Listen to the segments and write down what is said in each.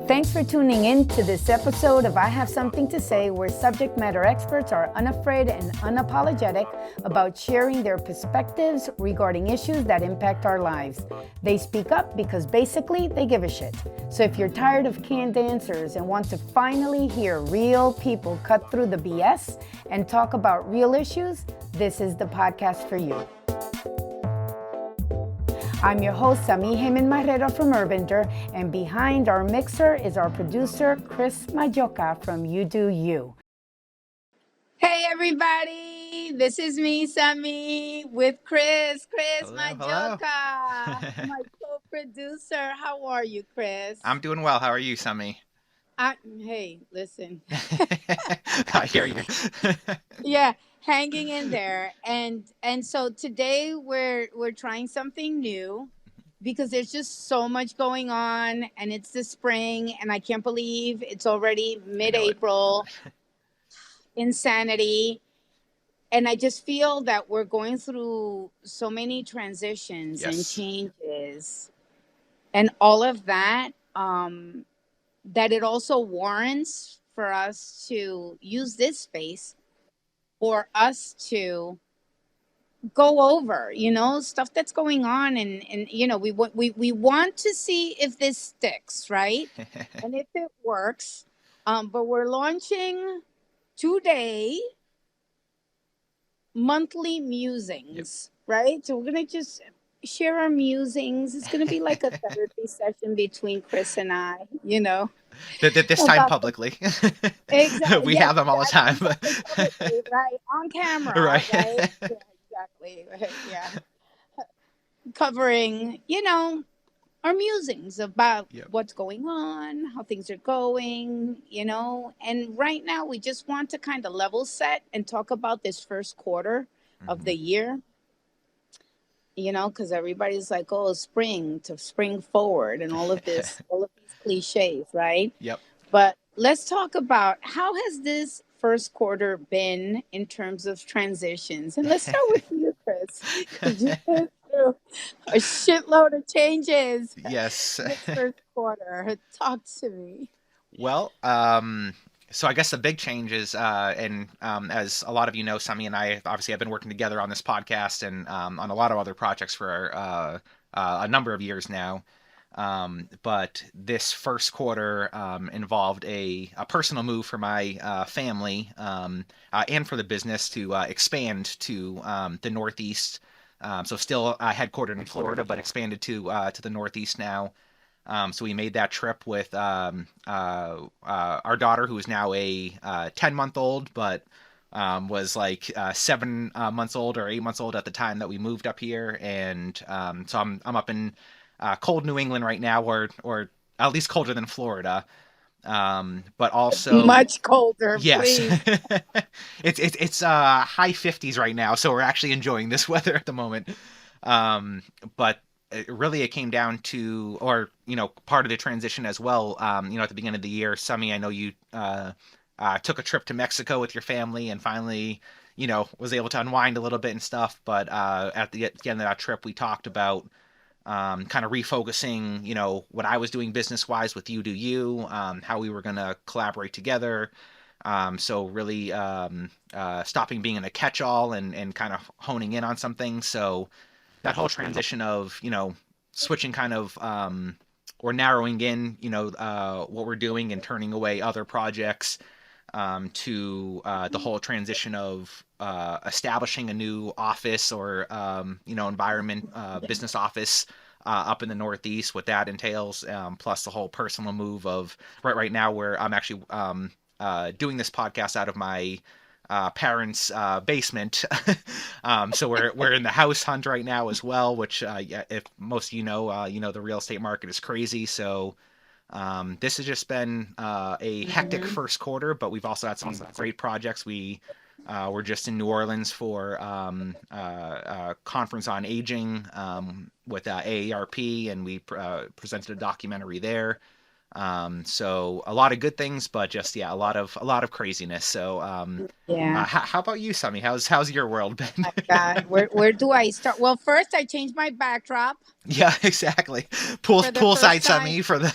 Thanks for tuning in to this episode of I Have Something to Say, where subject matter experts are unafraid and unapologetic about sharing their perspectives regarding issues that impact our lives. They speak up because basically they give a shit. So if you're tired of canned answers and want to finally hear real people cut through the BS and talk about real issues, this is the podcast for you. I'm your host, Sami Marrero from Urbander, and behind our mixer is our producer, Chris Majocha from UdoU. Hey everybody, this is me, Sami, with Chris Majocha, my co-producer. How are you, Chris? I'm doing well. How are you, Sami? Hey, listen. I hear you. Yeah, hanging in there. And so today we're trying something new because there's just so much going on, and it's the spring, and I can't believe it's already mid-April. Insanity. And I just feel that we're going through so many transitions and changes and all of that, that it also warrants for us to use this space for us to go over, stuff that's going on. And we want to see if this sticks, right? And if it works. But we're launching today monthly musings, right? So we're going to just share our musings. It's going to be like a therapy session between Chris and I, This time publicly. Exactly. We have them all the time. Publicly, right? On camera. Right. Yeah, exactly. Yeah. Covering, our musings about what's going on, how things are going, and right now we just want to kind of level set and talk about this first quarter of the year, because everybody's like, oh, spring forward and all of these cliches, right? Yep. But let's talk about how has this first quarter been in terms of transitions. And let's start with you, Chris, because you went through a shitload of changes. Yes. This first quarter. Talk to me. Well, so I guess the big changes, and as a lot of you know, Sami and I obviously have been working together on this podcast and on a lot of other projects for a number of years now. But this first quarter involved a personal move for my family and for the business to expand to the Northeast. So still headquartered in Florida, but expanded to the Northeast now. So we made that trip with our daughter, who is now a 10-month-old, but was like 7 months old or 8 months old at the time that we moved up here. And so I'm up in cold New England right now, or at least colder than Florida. But also much colder. Yes. It's high 50s right now, so we're actually enjoying this weather at the moment. But it came down to, or part of the transition as well. At the beginning of the year, Sami, I know you took a trip to Mexico with your family and finally was able to unwind a little bit and stuff. But at the end of that trip, we talked about kind of refocusing, what I was doing business-wise with UdoU, how we were going to collaborate together. So really stopping being in a catch-all and kind of honing in on something. So that whole transition of, switching kind of or narrowing in, what we're doing and turning away other projects to the whole transition of establishing a new office or environment, business office up in the Northeast, what that entails, plus the whole personal move of right now where I'm actually doing this podcast out of my parents' basement. So we're in the house hunt right now as well, which if most of the real estate market is crazy. So this has just been a hectic first quarter, but we've also had some great projects. We were just in New Orleans for a conference on aging with AARP, and we presented a documentary there. So a lot of good things, but just a lot of craziness. So how about you, Sami? How's your world been? My God, where do I start? Well, first I changed my backdrop. Yeah, exactly. Poolside Sami for the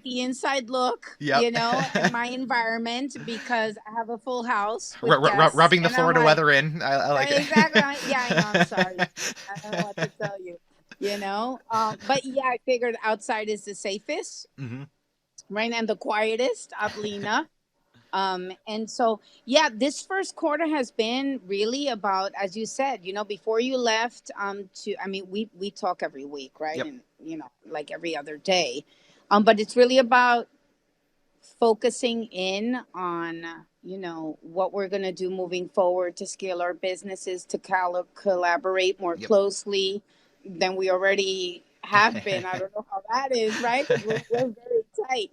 the inside look, Yep. and my environment, because I have a full house with guests, Rubbing the and I'm Florida like, weather in. I like exactly. Yeah, I know. I'm sorry. it. I don't know what to tell you. But yeah, I figured outside is the safest, Hmm. right, and the quietest of Lena. And so, yeah, this first quarter has been really about, as you said, before you left, I mean, we talk every week, right? Yep. And, like every other day. But it's really about focusing in on, what we're going to do moving forward to scale our businesses, to collaborate more Yep. closely than we already have been. I don't know how that is, right? Because we're very tight.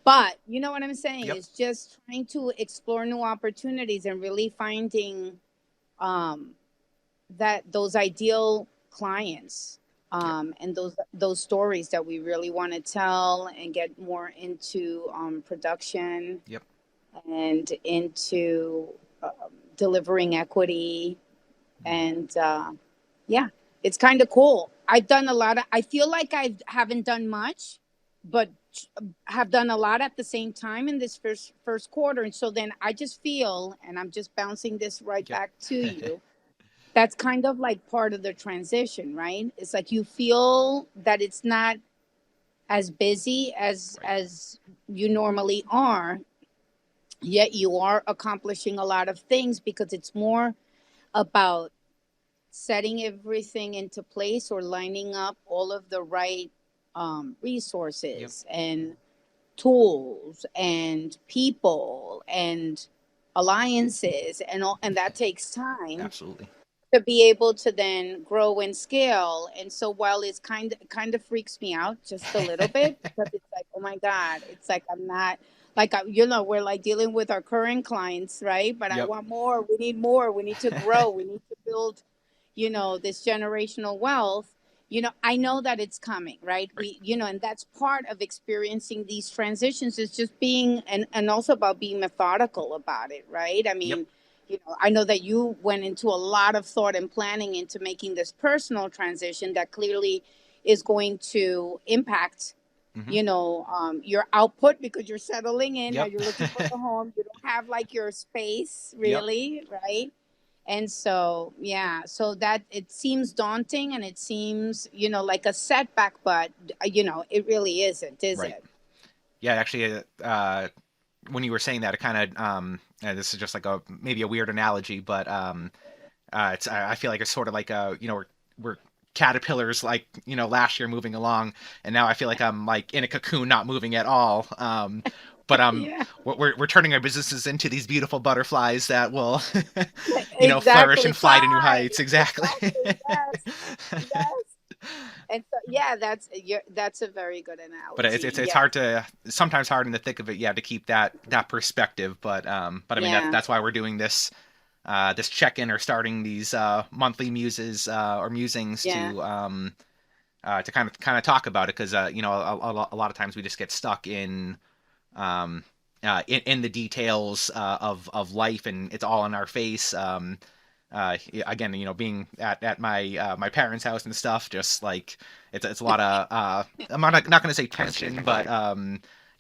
But you know what I'm saying? Yep. It's just trying to explore new opportunities and really finding um, that those ideal clients, Yep. and those stories that we really want to tell and get more into production Yep. and into delivering equity. And yeah, it's kind of cool. I've done a lot of, I feel like I haven't done much, but have done a lot at the same time in this first quarter. And so then I just feel, and I'm just bouncing this right Yep. back to you, that's kind of like part of the transition, right? It's like you feel that it's not as busy as Right. as you normally are, yet you are accomplishing a lot of things, because it's more about setting everything into place, or lining up all of the right Yep. resources and tools and people and alliances and all, and that takes time Absolutely. to be able to then grow and scale. And so while it's kind of freaks me out just a little bit, because it's like, oh my God, it's like I'm not like we're like dealing with our current clients, right? But I Yep. want more. We need more. We need to grow. We need to build, this generational wealth. I know that it's coming, right? Right. And that's part of experiencing these transitions, is just being, and also about being methodical about it, right? I Yep. mean, I know that you went into a lot of thought and planning into making this personal transition that clearly is going to impact, Hmm. your output, because you're settling in now. Yep. You're looking for a home. You don't have like your space Yep. really, right? And so, yeah, so that it seems daunting, and it seems, like a setback, but, it really isn't, is Right. it? Yeah. Actually, when you were saying that, it kind of this is just like a maybe a weird analogy, but it's I feel like it's sort of like we're caterpillars, like last year moving along, and now I feel like I'm like in a cocoon, not moving at all. But Yeah, we're turning our businesses into these beautiful butterflies that will flourish exactly. and fly to new Fly. heights. Exactly. Exactly. Yes. Yes. And so, yeah, that's a very good But it's analogy. it's Yeah. hard to sometimes hard in the thick of it, yeah, to keep that perspective. But I mean Yeah. that's why we're doing this check-in, or starting these monthly muses or musings Yeah. to kind of talk about it, because a lot of times we just get stuck um, in the details of life, and it's all in our face. Again, being at my parents' house and stuff, just like it's a lot of I'm not going to say tension, but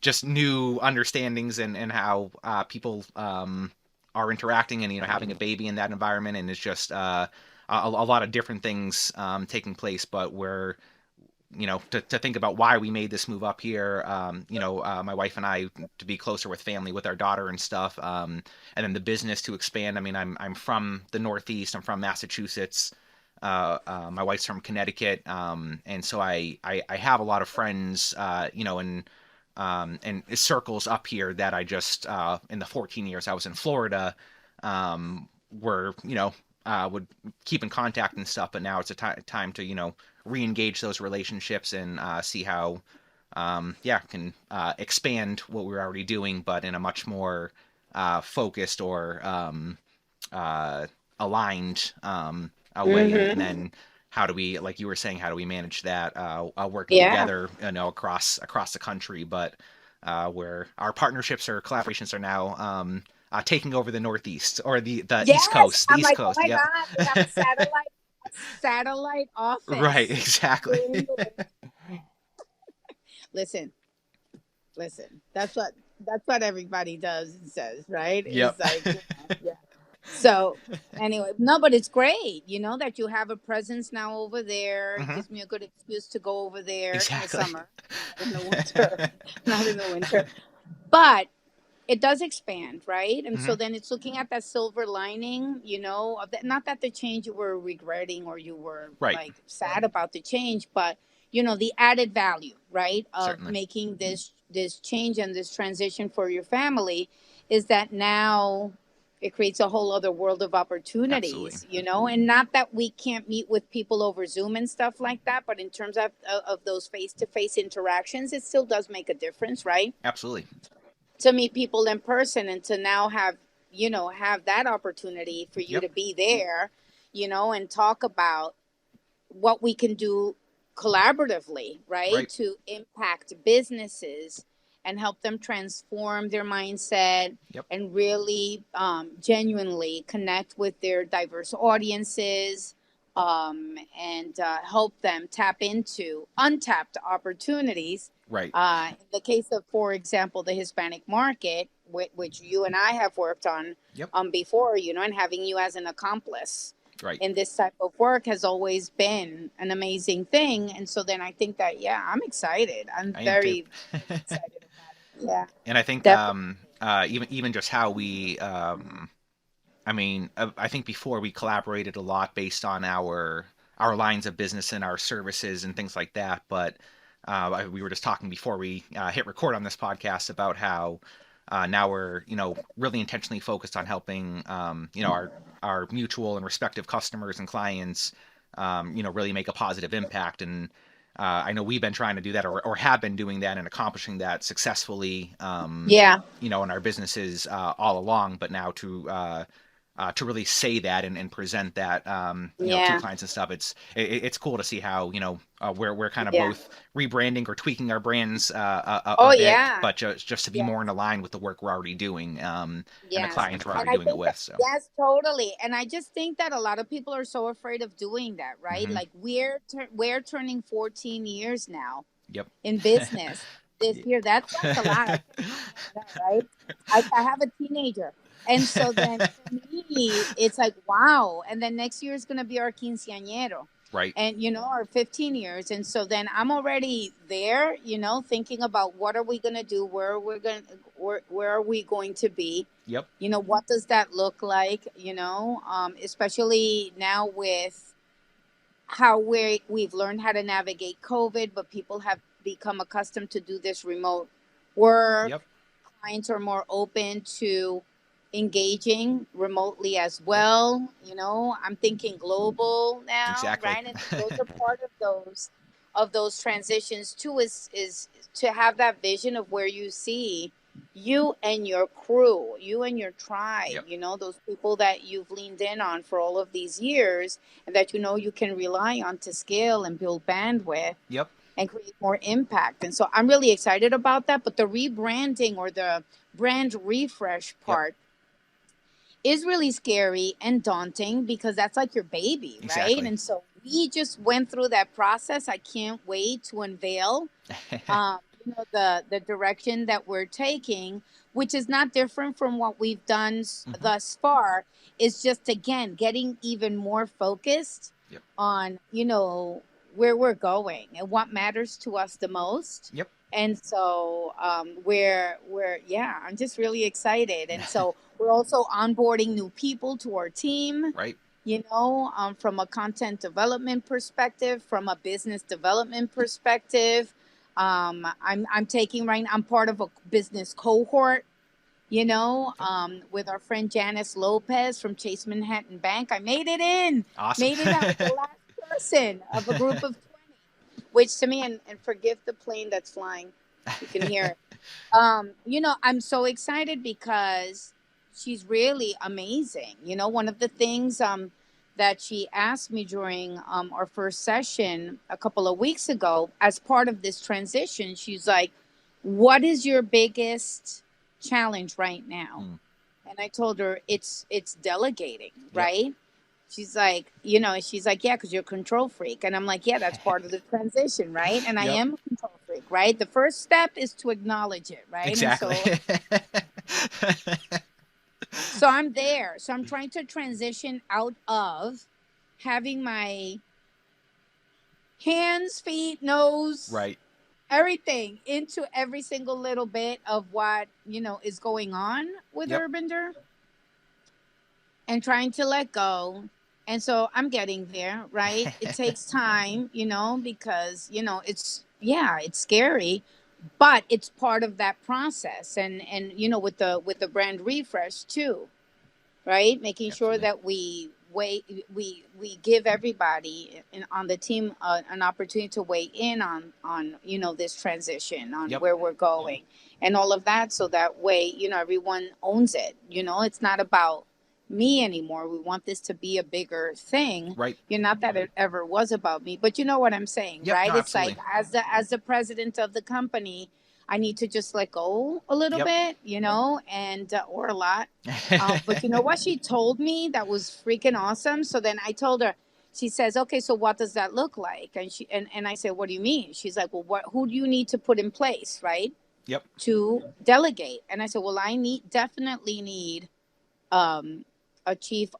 just new understandings, and how people are interacting, and having a baby in that environment, and it's just a lot of different things taking place. But we're to think about why we made this move up here. My wife and I, to be closer with family, with our daughter and stuff. And then the business to expand. I mean, I'm from the Northeast. I'm from Massachusetts. My wife's from Connecticut. And so I have a lot of friends, and circles up here that I just, in the 14 years I was in Florida, were, would keep in contact and stuff. But now it's a time to, re-engage those relationships, and see how can expand what we're already doing, but in a much more focused, or uh, aligned way. And Mm-hmm. then how do we, like you were saying, how do we manage that working Yeah. together, across the country, but where our partnerships or collaborations are now taking over the Northeast, or the East Yes. Coast, the I'm East like, oh Coast. my Yep. God, we have a satellite Right. office Exactly. in England. Listen, Listen, that's what everybody does and says, right? Yep. It's like, yeah. So anyway, no, but it's great, that you have a presence now over there. It Hmm. gives me a good excuse to go over there in the Exactly. summer, not in the winter, not in the winter. But it does expand, right? And so Hmm. then it's looking at that silver lining, of that, not that the change you were regretting or you were Right. like sad about the change, but the added value, right, of Certainly. making this change and this transition for your family is that now it creates a whole other world of Absolutely. opportunities, and not that we can't meet with people over Zoom and stuff like that, but in terms of those face-to-face interactions, it still does make a difference, right? Absolutely. To meet people in person and to now have that opportunity for you Yep. to be there, and talk about what we can do collaboratively, right, Right. to impact businesses and help them transform their mindset Yep. and really genuinely connect with their diverse audiences, and help them tap into untapped opportunities. Right. In the case of, for example, the Hispanic market, which you and I have worked on Yep. before, and having you as an accomplice Right. in this type of work has always been an amazing thing. And so then I think that, yeah, I'm excited. I'm I am too. very, very excited about it. Yeah, And I think definitely. even just how we I mean, I think before we collaborated a lot based on our lines of business and our services and things like that. But we were just talking before we hit record on this podcast about how now we're really intentionally focused on helping our mutual and respective customers and clients really make a positive impact. And I know we've been trying to do that, or have been doing that and accomplishing that successfully Yeah, in our businesses all along. But now to really say that and present that to yeah, clients and stuff, it's cool to see how we're kind of yeah. both rebranding or tweaking our brands a Oh, bit, yeah. but just to be Yeah. more in line with the work we're already doing, and the Yes. clients we're And already I doing it think that, with. So. yes, totally. And I just think that a lot of people are so afraid of doing that, right? Hmm. Like we're turning 14 years now Yep. in business this year. That's a lot. I can't believe that, right? I have a teenager. And so then for me, it's like, wow. And then next year is going to be our quinceañero. Right. And, our 15 years. And so then I'm already there, thinking about what are we going to do? Where are we going to be? Yep. What does that look like? Especially now with how we've learned how to navigate COVID, but people have become accustomed to do this remote work. Yep. Clients are more open to engaging remotely as Yep. well. I'm thinking global now, Exactly. right? And those are part of those transitions too. Is to have that vision of where you see you and your crew, you and your tribe, Yep. those people that you've leaned in on for all of these years and that you can rely on to scale and build bandwidth Yep. and create more impact. And so I'm really excited about that. But the rebranding or the brand refresh Yep. part is really scary and daunting because that's like your baby, right? Exactly. And so we just went through that process. I can't wait to unveil the direction that we're taking, which is not different from what we've done Hmm. thus far. Is just again getting even more focused Yep. on where we're going and what matters to us the most. Yep. And so we're yeah, I'm just really excited. And so we're also onboarding new people to our team, Right. from a content development perspective, from a business development perspective. I'm taking right now, I'm part of a business cohort, Yep. with our friend Janice Lopez from Chase Manhattan Bank. I made it in, Awesome. made it. I was the last person of a group of 20, which to me, and forgive the plane that's flying, you can hear it. I'm so excited because she's really amazing. One of the things that she asked me during our first session a couple of weeks ago, as part of this transition, she's like, "What is your biggest challenge right now?" Mm. And I told her it's delegating, Yep. right? She's like, yeah, because you're a control freak. And I'm like, yeah, that's part of the transition, right? And I Yep. am a control freak. mistake, right? The first step is to acknowledge it, right? And Exactly. so I'm there. So I'm trying to transition out of having my hands, feet, nose, Right. everything into every single little bit of what, is going on with Yep. urbander, and trying to let go. And so I'm getting there, right? It takes time, because, it's scary, but it's part of that process. And with the brand refresh too, right? Making sure Absolutely. that we give everybody on the team an opportunity to weigh in on this transition, on Yep. where we're going, and all of that, so that way everyone owns it. It's not about me anymore. We want this to be a bigger thing. Right. Not that it ever was about me, but you know what I'm saying, Yep. No, right? It's like, absolutely. as the president of the company, I need to just let go a little Yep. bit, and or a lot. But you know what she told me that was freaking awesome? So then I told her, she says, okay, so what does that look like? And I said, what do you mean? She's like, well, who do you need to put in place, right? Yep. To delegate. And I said, well, I definitely need um, a chief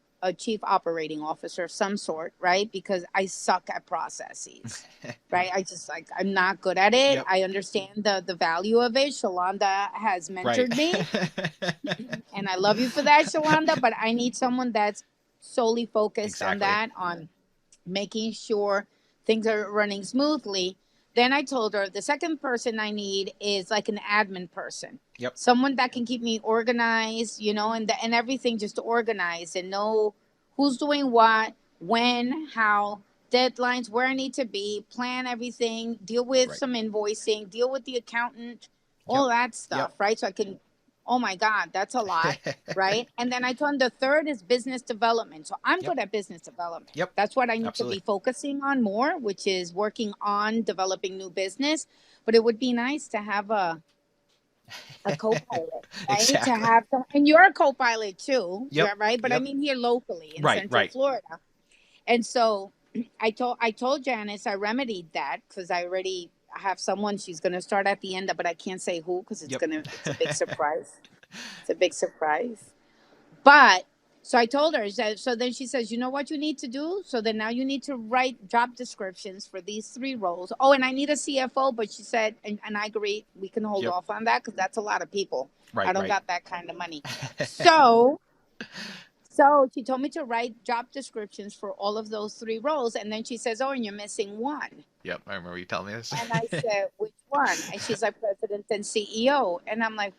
operating officer of some sort, right? Because I suck at processes, right? I'm not good at it. Yep. I understand the value of it. Shalonda has Right. mentored me, and I love you for that, Shalonda. But I need someone that's solely focused on Exactly. that, on making sure things are running smoothly. Then I told her the second person I need is like an admin person, Yep. someone that can keep me organized, and everything just organized, and know who's doing what, when, how, deadlines, where I need to be, plan everything, deal with Right. some invoicing, deal with the accountant, Yep. all that Yep. stuff, right? So I can, oh my God, that's a lot, right? And then I told him the third is business development. So I'm Yep. good at business development. Yep. That's what I need to Absolutely. be focusing on more, which is working on developing new business. But it would be nice to have a co-pilot, right? To Exactly. have some, and you're a co-pilot too, Yep. right? But I Yep. mean here locally in Right. Central Right. Florida. And so I told Janice I remedied that because I already have someone. She's going to start at the end, but I can't say who because Yep. it's a big surprise. It's a big surprise. But so I told her, so then she says, you know what you need to do? So then now you need to write job descriptions for these three roles. Oh, and I need a CFO, but she said, and I agree, we can hold Yep. off on that because that's a lot of people. I Right. don't Right. got that kind of money. So she told me to write job descriptions for all of those three roles. And then she says, oh, and you're missing one. Yep. I remember you telling me this. And I said, which one? And she's like, president and CEO. And I'm like,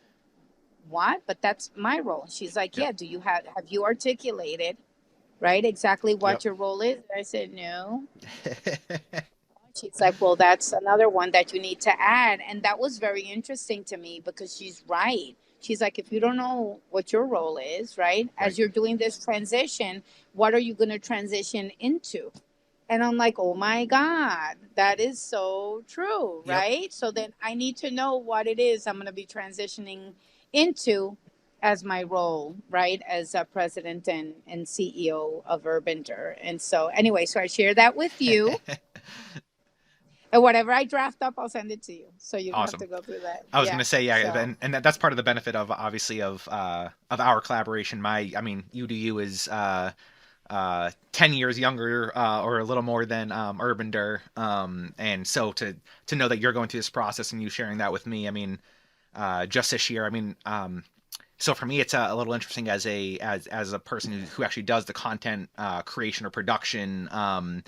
what? But that's my role. She's like, Yep. yeah, do you have you articulated, right, exactly Yep. what your role is? And I said, no. She's like, well, that's another one that you need to add. And that was very interesting to me because she's right. She's like, if you don't know what your role is, right, Right. as you're doing this transition, what are you going to transition into? And I'm like, oh my God, that is so true, Yep. right? So then I need to know what it is I'm going to be transitioning into as my role, right? As a president and CEO of urbander. And so, anyway, so I share that with you. And whatever I draft up, I'll send it to you. So you don't have Awesome. to go through that. I was Yeah. gonna say, yeah, So, and that's part of the benefit of obviously of our collaboration. I mean, UdoU is 10 years younger or a little more than Urbander, and so to know that you're going through this process and you sharing that with me, I mean, just this year, I mean, so for me, it's a little interesting as a person who actually does the content creation or production of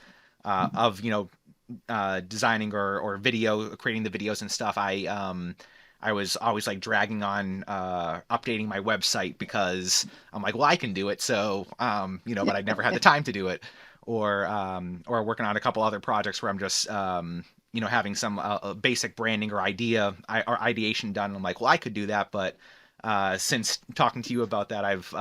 designing or video creating the videos and stuff. I was always like dragging on updating my website because I'm like, well, I can do it, so but I never had the time to do it, or working on a couple other projects where I'm just having some basic branding or ideation done. I'm like, well, I could do that, but since talking to you about that, I've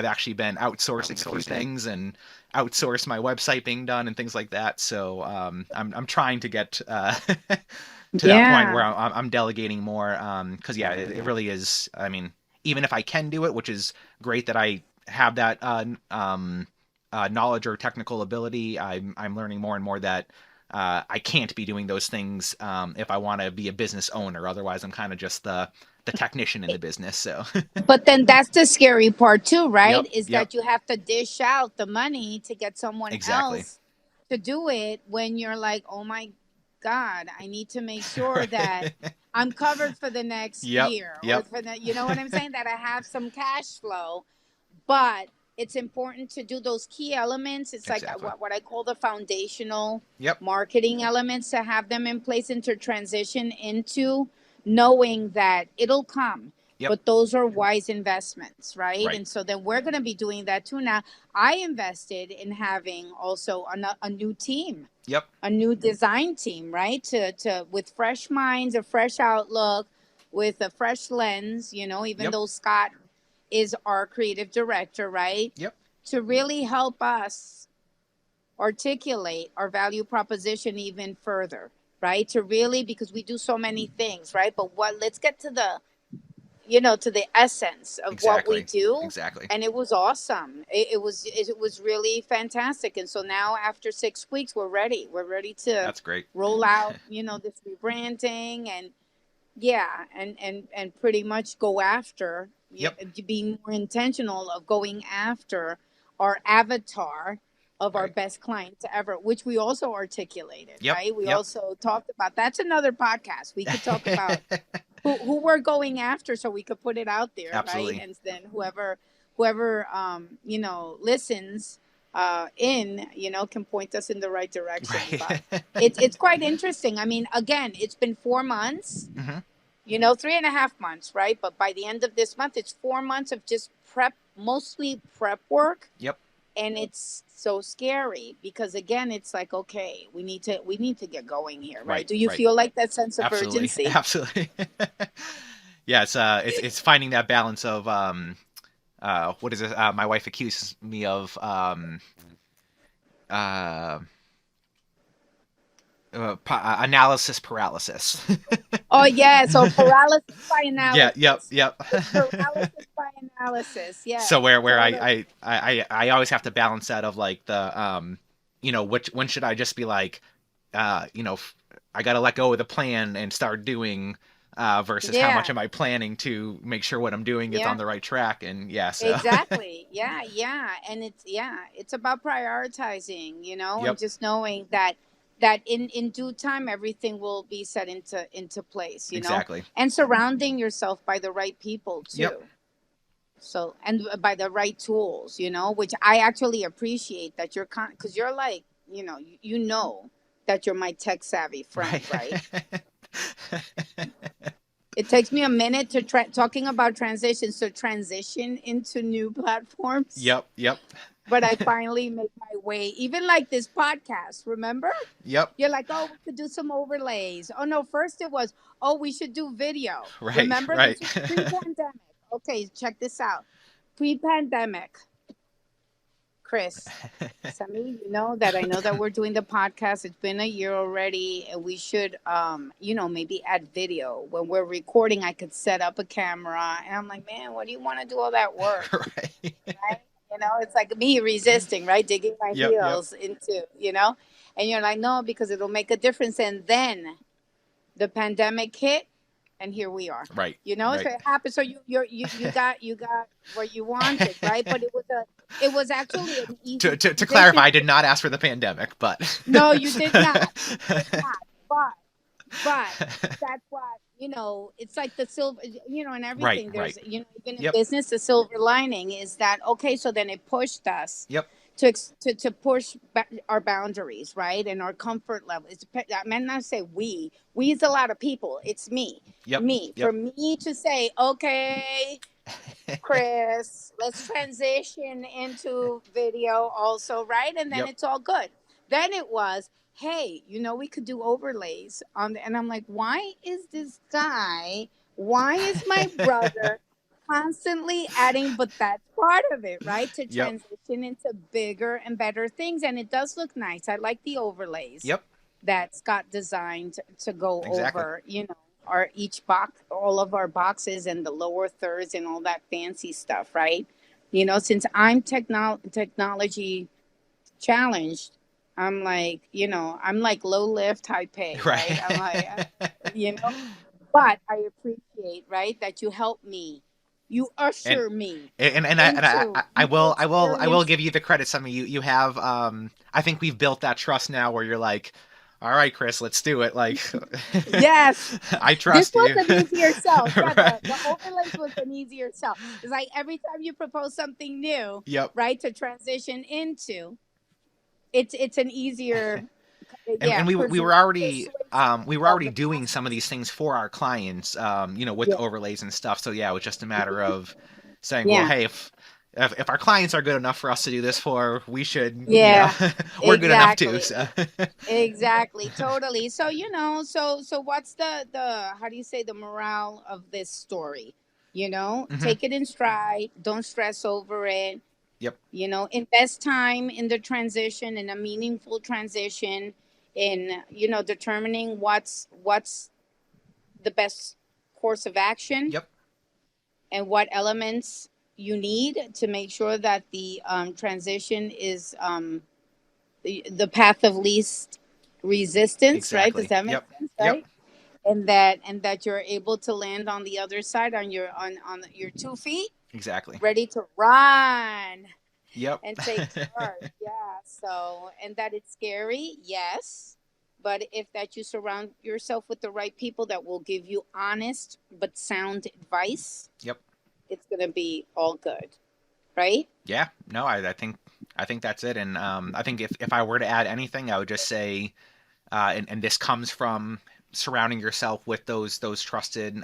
actually been outsourcing some things and outsource my website being done and things like that. So I'm trying to get to that point where yeah. I'm delegating more because yeah, it really is. I mean, even if I can do it, which is great that I have that knowledge or technical ability, I'm learning more and more that I can't be doing those things if I want to be a business owner. Otherwise, I'm kind of just the technician in the business. So, But then that's the scary part too, right? yep, Is yep, that you have to dish out the money to get someone exactly. else to do it when you're like, oh my God, I need to make sure that Right. I'm covered for the next Yep, year or yep, for the, you know what I'm saying? That I have some cash flow. But it's important to do those key elements. It's like exactly. what I call the foundational Yep, marketing elements, to have them in place and to transition into knowing that it'll come. yep, But those are wise investments, right? right. And so then we're going to be doing that too. Now, I invested in having also a new team, Yep, a new design team, right? To with fresh minds, a fresh outlook, with a fresh lens, even yep, though Scott is our creative director, right? yep, To really help us articulate our value proposition even further, right? To really, because we do so many things, right? But let's get to the essence of what we exactly, do. exactly. And it was awesome. It was really fantastic. And so now after 6 weeks, we're ready to That's great. roll out, this rebranding, and yeah, and pretty much go after, Yep, being more intentional of going after our avatar of our right. best clients ever, which we also articulated, Yep, right? We yep. also talked about, that's another podcast. We could talk about who we're going after, so we could put it out there, right? Absolutely. And then whoever listens can point us in the right direction. But Right. it's quite interesting. I mean, again, it's been 4 months, Hmm. 3.5 months, right? But by the end of this month, it's 4 months of just prep, mostly prep work. Yep. And it's so scary because, again, it's like, okay, we need to get going here, right? Right. Do you Right. feel like that sense of Absolutely. urgency? Absolutely. Yeah. It's finding that balance of what is it? My wife accuses me of uh, analysis paralysis. Oh yeah, so paralysis by Yeah. Yep. analysis. Yep. It's paralysis by analysis. So Yes, where totally. I always have to balance that of like the which when should I just be like I got to let go of the plan and start doing versus how much Yeah, am I planning to make sure what I'm doing is on yeah, the right track. And yeah, so exactly. Yeah, yeah, and it's about prioritizing, and yep, just knowing that in due time everything will be set into place, exactly. and surrounding yourself by the right people Yep. too. So, and by the right tools, which I actually appreciate that because you're like, you know that you're my tech savvy friend, Right. right? It takes me a minute to talking about transitions to transition into new platforms, Yep. Yep. but I finally make my way. Even like this podcast, remember? Yep. You're like, oh, we could do some overlays. Oh no, first it was, oh, we should do video. Right. Remember, Right. this was pre-pandemic. Okay, check this out. Pre-pandemic, Chris. Sammy, I know that we're doing the podcast. It's been a year already, and we should, maybe add video. When we're recording, I could set up a camera, and I'm like, man, what do you want to do all that work, Right. right? It's like me resisting, right, digging my Yep. Yep. heels into, and you're like, no, because it'll make a difference. And then the pandemic hit, and here we are. Right. So Right. it happened. So you got what you wanted, right? But it was actually an easy To clarify, transition. I did not ask for the pandemic, but No, you did not. You did not. But that's what, it's like the silver, and right. everything. Right. There's, even in Yep. business, the silver lining is that, okay, so then it pushed us Yep. to push our boundaries, right? And our comfort level. I mean, not say we is a lot of people. It's me, Yep. for Yep. me to say, okay, Chris, let's transition into video also, right? And then Yep. it's all good. Then it was, hey, we could do overlays and I'm like, why is this guy, why is my brother constantly adding, but that's part of it, right? To Yep. transition into bigger and better things. And it does look nice. I like the overlays Yep. that Scott designed to go Exactly. over, our each box, all of our boxes and the lower thirds and all that fancy stuff, right? Since I'm technology challenged, I'm like, I'm like low lift, high pay, right? I'm like, Right. you know, but I appreciate, right, that you help me, you and usher me and into I new will experience. give you the credit. Some of you have I think we've built that trust now where you're like, all right, Chris, let's do it. Like, Yes, I this trust was you. an easier sell. Yeah, Right. the overlays was an easier sell. It's like every time you propose something new, Yep. right, to transition into, it's an easier, And yeah, we persuasion were of already the doing some of process. these things for our clients, with Yeah, overlays and stuff. So yeah, it was just a matter of saying, well, yeah, hey, if our clients are good enough for us to do this for, we should, yeah, we're good enough too. exactly. So Exactly, totally. So, so what's the how do you say the morale of this story? hmm Take it in stride, don't stress over it. yep, Invest time in the transition, in a meaningful transition, in determining what's the best course of action, yep, and what elements you need to make sure that the transition is the path of least resistance, right? Does exactly, that make yep, sense, yep, right? And that you're able to land on the other side on your 2 feet, exactly, ready to run yep, and take charge. Yeah. So, and that it's scary, yes. But if that you surround yourself with the right people that will give you honest but sound advice, yep. it's gonna be all good, right? Yeah, no, I think that's it. And I think if I were to add anything, I would just say, and this comes from surrounding yourself with those trusted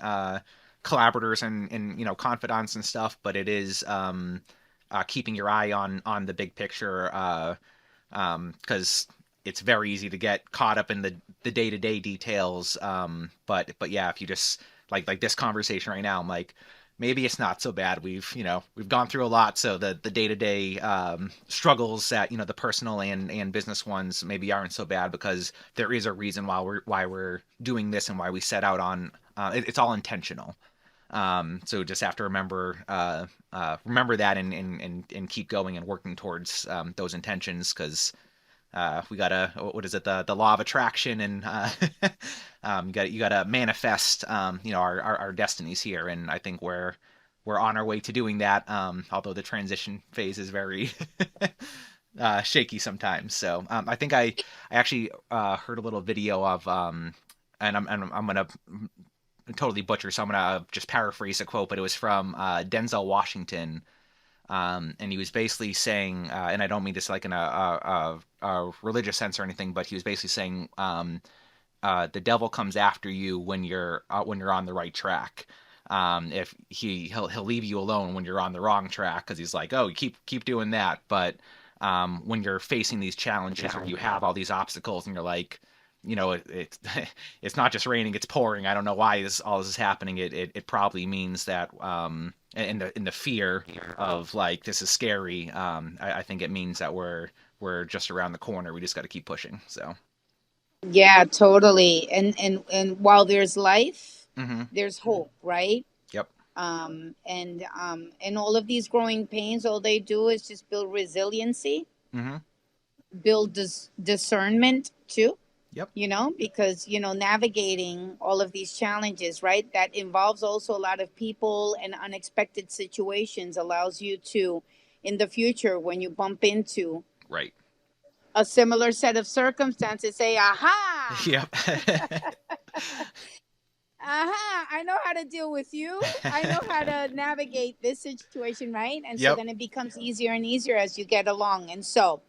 collaborators and confidants and stuff. But it is keeping your eye on the big picture, because it's very easy to get caught up in the day to day details. But yeah, if you just like this conversation right now, I'm like, maybe it's not so bad. We've gone through a lot, so the day to day struggles that the personal and business ones maybe aren't so bad because there is a reason why we're doing this and why we set out on. It's all intentional. So just have to remember that and keep going and working towards those intentions because we gotta, what is it, the law of attraction, and you gotta manifest our destinies here, and I think we're on our way to doing that, although the transition phase is very shaky sometimes. So I think I actually heard a little video of and I'm gonna totally butcher, so I'm gonna just paraphrase a quote, but it was from Denzel Washington, and he was basically saying, and I don't mean this like in a religious sense or anything, but he was basically saying, the devil comes after you when you're on the right track. If he'll leave you alone when you're on the wrong track because he's like, oh, you keep doing that. But when you're facing these challenges or you have all these obstacles and you're like, it's it's not just raining, it's pouring. I don't know why all this is happening. It probably means that in the fear of like this is scary. I think it means that we're just around the corner. We just got to keep pushing. So. Yeah, totally. And while there's life, hmm there's hope, right? Yep. And all of these growing pains, all they do is just build resiliency, hmm build discernment too. Yep. Because navigating all of these challenges, right? That involves also a lot of people and unexpected situations. Allows you to, in the future, when you bump into Right. a similar set of circumstances, say, "Aha! Yep. Aha! I know how to deal with you. I know how to navigate this situation, right?" And so Yep. then it becomes easier and easier as you get along. And so,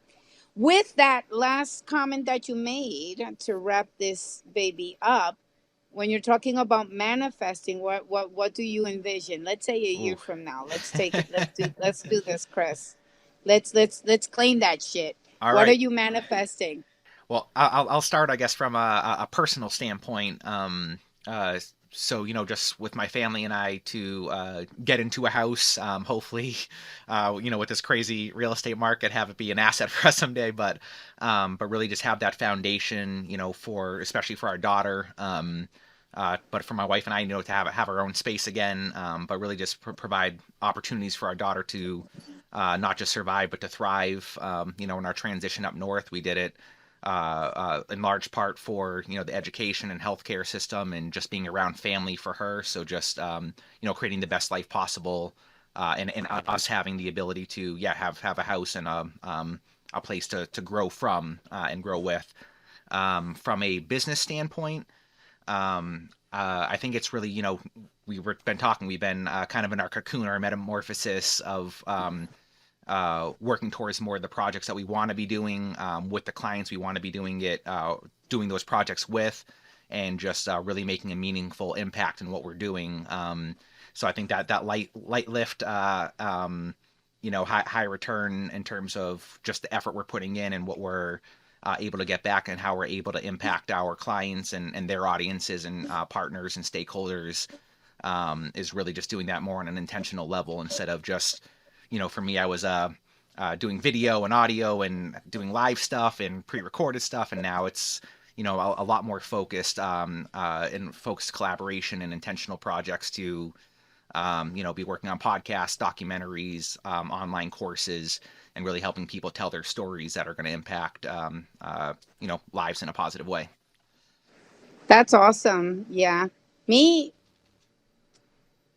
with that last comment that you made to wrap this baby up, when you're talking about manifesting, what do you envision? Let's say a year Ooh. from now. Let's take it. Let's do this, Chris. Let's claim that shit. All What are right. you manifesting? Well, I'll start, I guess, from a personal standpoint. So just with my family and I to get into a house, hopefully, with this crazy real estate market, have it be an asset for us someday. But really just have that foundation, for especially for our daughter. But for my wife and I, to have our own space again. But really just provide opportunities for our daughter to not just survive but to thrive. In our transition up north, we did it in large part for the education and healthcare system and just being around family for her. So just creating the best life possible, and us having the ability to have a house and a place to grow from and grow with. From a business standpoint, I think it's really we've been kind of in our cocoon, our metamorphosis of working towards more of the projects that we want to be doing with the clients we want to be doing those projects with, and just really making a meaningful impact in what we're doing. So I think that light lift, high return in terms of just the effort we're putting in and what we're able to get back, and how we're able to impact our clients and their audiences and partners and stakeholders, is really just doing that more on an intentional level, instead of just, for me, I was doing video and audio and doing live stuff and pre-recorded stuff, and now it's a lot more focused in focused collaboration and intentional projects to be working on podcasts, documentaries, online courses, and really helping people tell their stories that are going to impact lives in a positive way. That's awesome. Yeah. Me,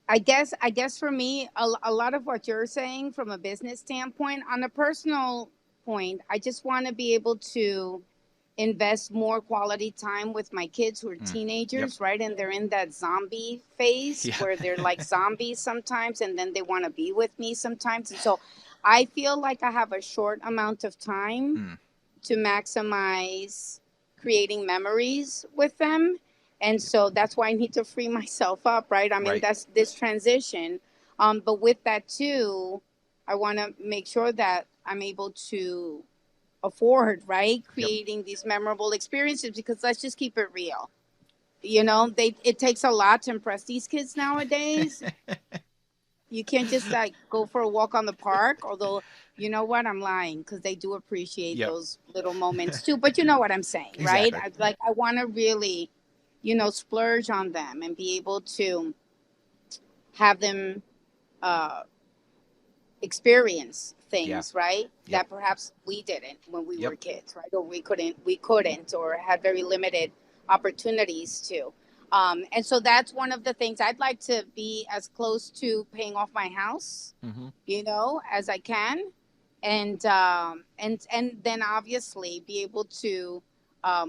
I guess for me, a lot of what you're saying from a business standpoint, on a personal point, I just want to be able to invest more quality time with my kids who are Yep. teenagers, right? And they're in that zombie phase Yeah. where they're like zombies sometimes, and then they want to be with me sometimes. And so I feel like I have a short amount of time Mm. to maximize creating memories with them. And so that's why I need to free myself up, right? I mean, Right. that's this transition. But with that too, I want to make sure that I'm able to afford, right, Yep. creating these memorable experiences, because let's just keep it real. It takes a lot to impress these kids nowadays. You can't just like go for a walk on the park, although you know what, I'm lying, because they do appreciate Yep. those little moments too. But you know what I'm saying, right? Exactly. I want to really, splurge on them and be able to have them uh experience Yeah. things, right, Yep. that perhaps we didn't when we Yep. were kids, right, or we couldn't or had very limited opportunities to. And so that's one of the things I'd like to be as close to paying off my house, Hmm. as I can, and then obviously be able to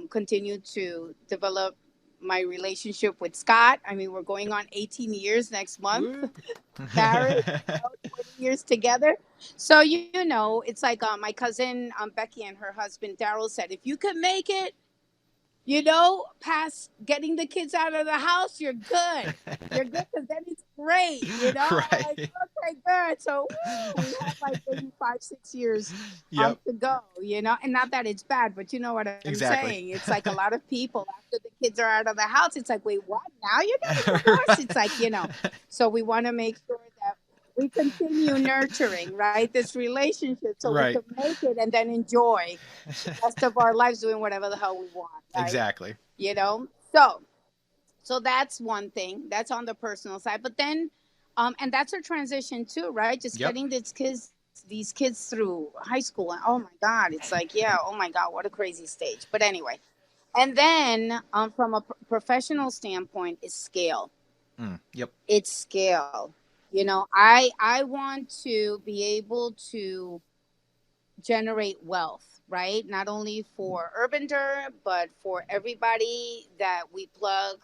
continue to develop my relationship with Scott. I mean, we're going on 18 years next month, Woo. married, 20 years together. So, it's like my cousin Becky and her husband Daryl said, if you can make it, past getting the kids out of the house, you're good. You're good, because then it's great. I'm like, Right. okay, good. So woo, we have like maybe 5, 6 years Yep. to go. And not that it's bad, but you know what I'm Exactly. saying. It's like a lot of people after the kids are out of the house, it's like, wait, what? Now you're getting divorced? It's like, so we want to make sure that we continue nurturing, right, this relationship so we Right. can make it and then enjoy the rest of our lives doing whatever the hell we want, right? Exactly. You know? So that's one thing. That's on the personal side. But then and that's a transition too, right? Just Yep. getting these kids through high school. And oh my God, it's like, yeah, oh my God, what a crazy stage. But anyway. And then from a professional standpoint is scale. Yep. It's scale. I want to be able to generate wealth, right? Not only for urbander, but for everybody that we plug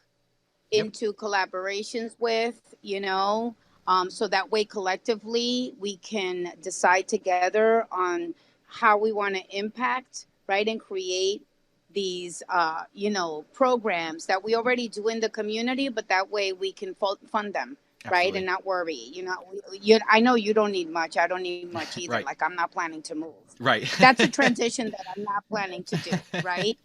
Yep. into collaborations with, so that way collectively we can decide together on how we want to impact, right, and create these, programs that we already do in the community, but that way we can fund them, right, and Absolutely. not worry. I know you don't need much. I don't need much either. Right. Like, I'm not planning to move. Right. That's a transition that I'm not planning to do, right?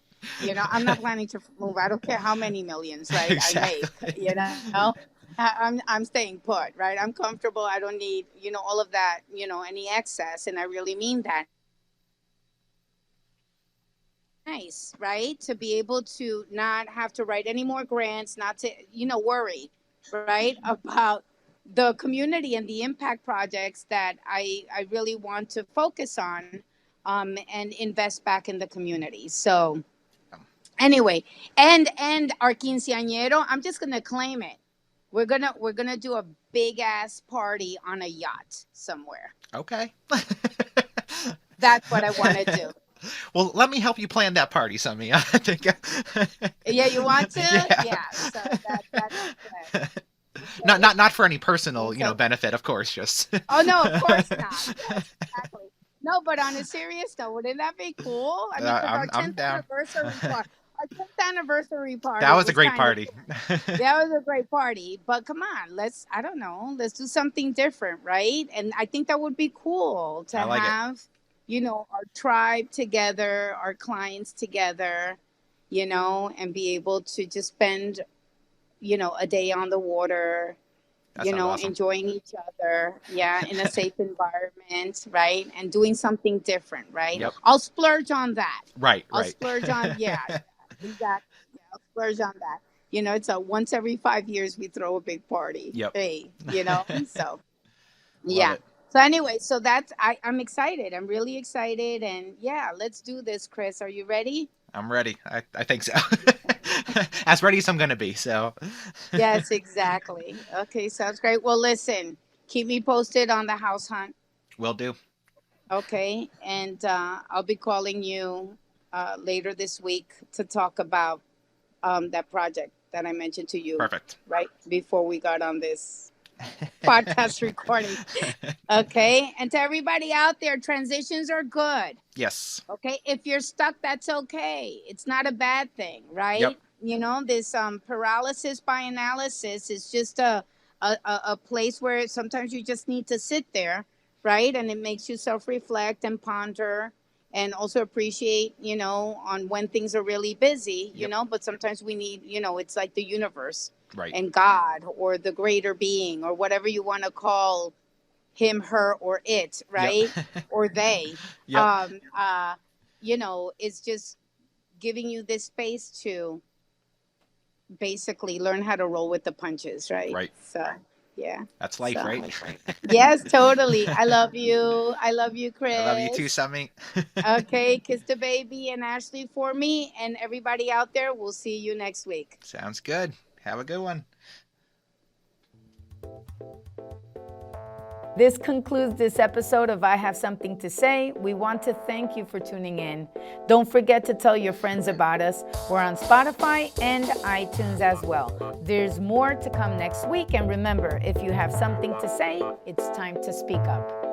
I'm not planning to move. I don't care how many millions, right, I make, Exactly. I'm staying put, right? I'm comfortable. I don't need, all of that, any excess. And I really mean that. Nice, right? To be able to not have to write any more grants, not to, worry, right, about the community and the impact projects that I really want to focus on. and invest back in the community. So anyway, and our quinceañero, I'm just gonna claim it. We're gonna do a big ass party on a yacht somewhere. Okay. That's what I want to do. Well, let me help you plan that party, Sami. I think. Yeah, you want to? Yeah. Yeah. So that's good. Not Okay. not for any personal, So, benefit, of course. Just. oh no, of course not. Yes, exactly. No, but on a serious note, wouldn't that be cool? I mean, because our I'm 10th down. anniversary party, our 10th anniversary That party was a was great kind of party. cool. That was a great party. But come on, I don't know, let's do something different, right? And I think that would be cool to I like it. have, our tribe together, our clients together, and be able to just spend, a day on the water, That sounds awesome. enjoying each other, yeah, in a safe environment, right? And doing something different, right? Yep. I'll splurge on that. Right. I'll Right. splurge on, yeah, exactly. Yeah, I'll splurge on that. It's a once every 5 years we throw a big party. Yep. Hey, so Love yeah. it. So anyway, so I'm excited. I'm really excited, and yeah, let's do this, Chris. Are you ready? I'm ready. I think so. As ready as I'm gonna be. So. Yes, exactly. Okay, sounds great. Well, listen, keep me posted on the house hunt. Will do. Okay, and I'll be calling you later this week to talk about that project that I mentioned to you Perfect. right before we got on this podcast recording. Okay, and to everybody out there, transitions are good. Yes. Okay, if you're stuck, that's okay. It's not a bad thing, right? Yep. This paralysis by analysis is just a place where sometimes you just need to sit there, right? And it makes you self-reflect and ponder and also appreciate, on when things are really busy, Yep. but sometimes we need, it's like the universe Right. and God or the greater being or whatever you want to call him, her, or it, right? Yep. Or they. Yep. It's just giving you this space to basically learn how to roll with the punches, right? Right. So, yeah. That's life, So, right? yes, totally. I love you. I love you, Chris. I love you too, Sami. Okay, kiss the baby and Ashley for me, and everybody out there. We'll see you next week. Sounds good. Have a good one. This concludes this episode of I Have Something to Say. We want to thank you for tuning in. Don't forget to tell your friends about us. We're on Spotify and iTunes as well. There's more to come next week. And remember, if you have something to say, it's time to speak up.